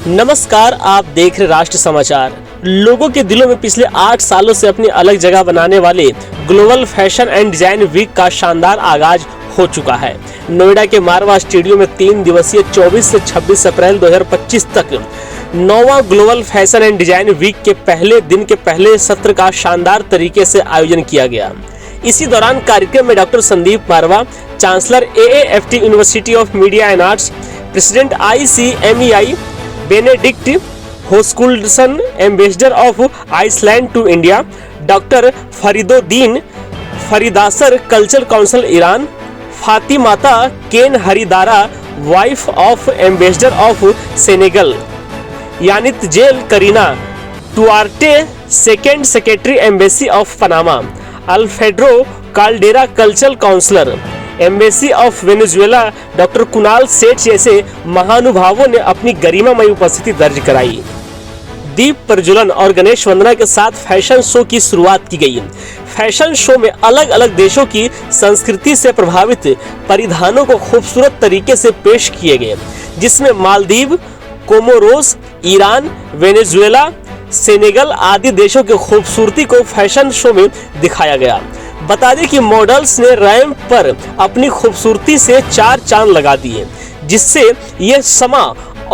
नमस्कार, आप देख रहे राष्ट्र समाचार। लोगों के दिलों में पिछले 8 सालों से अपनी अलग जगह बनाने वाले global fashion and design week का शानदार आगाज हो चुका है। नोएडा के मारवा स्टेडियम में 3 दिवसीय 24 से 26 अप्रैल 2025 तक 9वां global fashion and design week के पहले दिन के पहले सत्र का शानदार तरीके से आयोजन किया गया। इसी दौरान कार्यक्रम में doctor Sandeep Marwah, chancellor AAFT university of media and arts, president ICMEI Benedict Hoskuldsson, ambassador of Iceland to India, doctor Fariduddin Faridasr, cultural council Iran, Fatimata Kane Haidara, wife of ambassador of Senegal, Yanit Jael Karina Tuarte, second secretary embassy of Panama, Alfredo Caldera, cultural counsellor embassy of Venezuela, doctor Kunal Seth जैसे महानुभावों ने अपनी गरिमामयी उपस्थिति दर्ज कराई। दीप प्रज्वलन और गणेश वंदना के साथ फैशन शो की शुरुआत की गई। फैशन शो में अलग अलग देशों की संस्कृति से प्रभावित परिधानों को खूबसूरत तरीके से पेश किए गए, जिसमें Maldives, Comoros, Iran, Venezuela, Senegal आदि देशों की खूबसूरती को फैशन शो में दिखाया गया। बता दें कि मॉडल्स ने रैंप पर अपनी खूबसूरती से 4 चांद लगा दिए, जिससे यह समा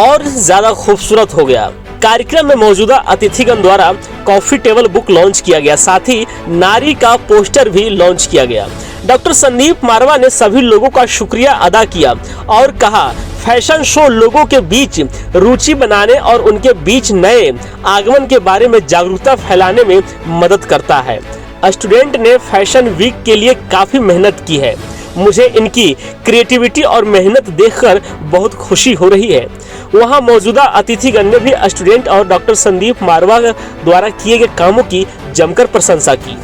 और ज्यादा खूबसूरत हो गया। कार्यक्रम में मौजूदा अतिथिगण द्वारा कॉफी टेबल बुक लॉन्च किया गया, साथ ही नारी का पोस्टर भी लॉन्च किया गया। डॉक्टर संदीप मारवा ने सभी लोगों का शुक्रिया अदा किया और कहा, फैशन शो लोगों के बीच रुचि बनाने और उनके बीच नए आगमन के बारे में जागरूकता फैलाने में मदद करता है। स्टूडेंट ने फैशन वीक के लिए काफ़ी मेहनत की है। मुझे इनकी क्रिएटिविटी और मेहनत देखकर बहुत खुशी हो रही है। वहां मौजूदा अतिथिगण ने भी स्टूडेंट और डॉक्टर संदीप मारवा द्वारा किए गए कामों की जमकर प्रशंसा की।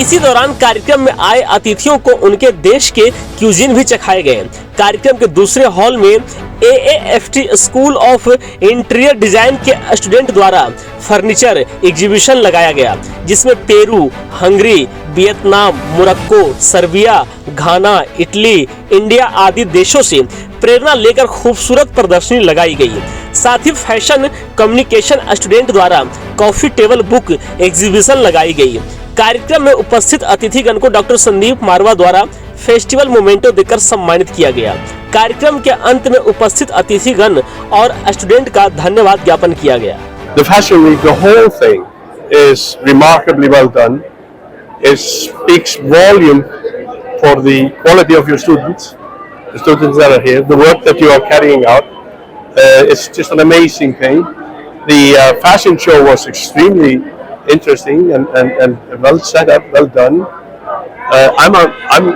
इसी दौरान कार्यक्रम में आए अतिथियों को उनके देश के क्यूजिन भी चखाए गए। कार्यक्रम के दूसरे हॉल में AAFT school of interior design के स्टूडेंट द्वारा फर्नीचर एग्जीबिशन लगाया गया, जिसमें Peru, Hungary, Vietnam, Morocco, Serbia, Ghana, Italy, India आदि देशों से प्रेरणा लेकर खूबसूरत प्रदर्शनी लगाई गई। साथ ही फैशन कम्युनिकेशन स्टूडेंट द्वारा कॉफी टेबल बुक एग्जीबिशन लगाई गई। कार्यक्रम में उपस्थित अतिथिगण को डॉक्टर संदीप मारवा द्वारा फेस्टिवल मोमेंटो देकर सम्मानित किया गया। कार्यक्रम के अंत में उपस्थित अतिथिगण और स्टूडेंट का धन्यवाद ज्ञापन किया गया। The Fashion Week, the whole thing is remarkably well done. It speaks volume for the quality of your students, the students that are here, the work that you are carrying out. It's just an amazing thing. The fashion show was extremely interesting and well set up, well done. I'm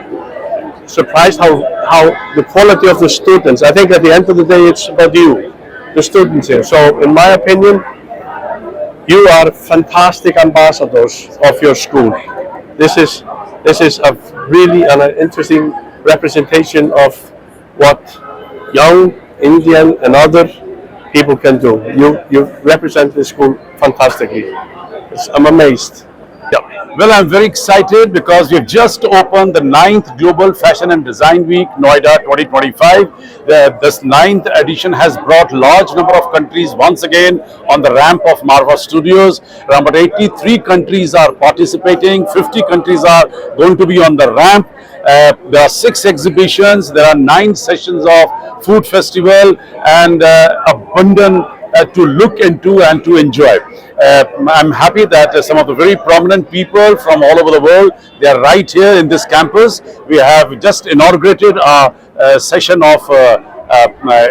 surprised how the quality of the students. I think at the end of the day, it's about you, the students here. So, in my opinion, you are fantastic ambassadors of your school. This is a really an interesting representation of what young Indian and other people can do. You represent the school fantastically. I'm amazed. Yeah. Well, I'm very excited because we've just opened the 9th Global Fashion and Design Week, Noida 2025. This 9th edition has brought large number of countries once again on the ramp of Marva Studios. Around 83 countries are participating. 50 countries are going to be on the ramp. There are 6 exhibitions. There are 9 sessions of food festival and abundant to look into and to enjoy. I'm happy that some of the very prominent people from all over the world, they are right here in this campus. We have just inaugurated a session of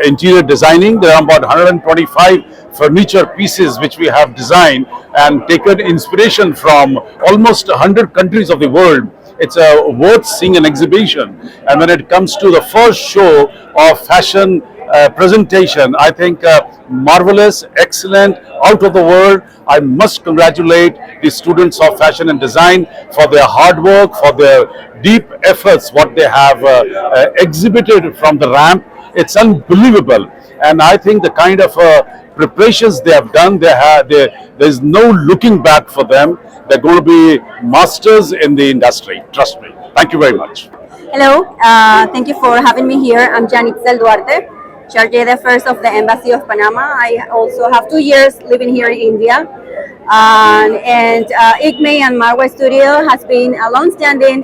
interior designing. There are about 125 furniture pieces which we have designed and taken inspiration from almost 100 countries of the world. It's worth seeing an exhibition. And when it comes to the first show of fashion presentation, I think marvelous, excellent, out of the world. I must congratulate the students of fashion and design for their hard work, for their deep efforts, what they have exhibited from the ramp. It's unbelievable. And I think the kind of preparations they have done, there's no looking back for them. They're going to be masters in the industry. Trust me. Thank you very much. Hello, thank you for having me here. I'm Janitzel Duarte. chargé d'affaires of the Embassy of Panama. I also have 2 years living here in India. And IGME and Marwa Studio has been a long-standing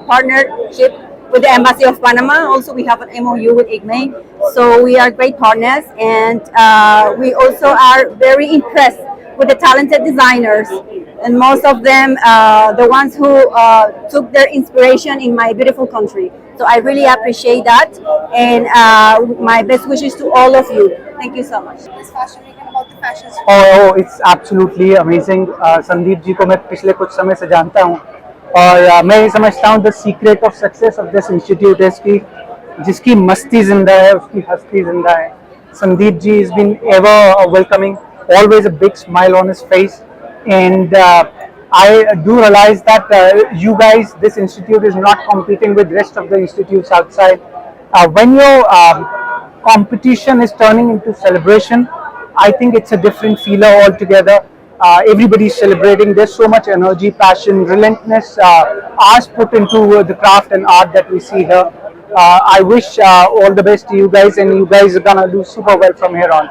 partnership with the Embassy of Panama. Also, we have an MOU with IGME, so we are great partners, and we also are very impressed with the talented designers, and most of them the ones who took their inspiration in my beautiful country. So I really appreciate that, and my best wishes to all of you. Thank you so much. This fashion week and about the fashion show. Oh, it's absolutely amazing. Sandeep ji को मैं पिछले कुछ समय से जानता हूँ और मैं ये समझता हूँ the secret of success of this institute है कि जिसकी मस्ती जिंदा है उसकी हस्ती जिंदा है. Sandeep ji has been ever welcoming, always a big smile on his face, and I do realize that you guys, this institute is not competing with rest of the institutes outside. When your competition is turning into celebration, I think it's a different feeler altogether. Everybody is celebrating. There's so much energy, passion, relentless hours put into the craft and art that we see here. I wish all the best to you guys, and you guys are gonna do super well from here on.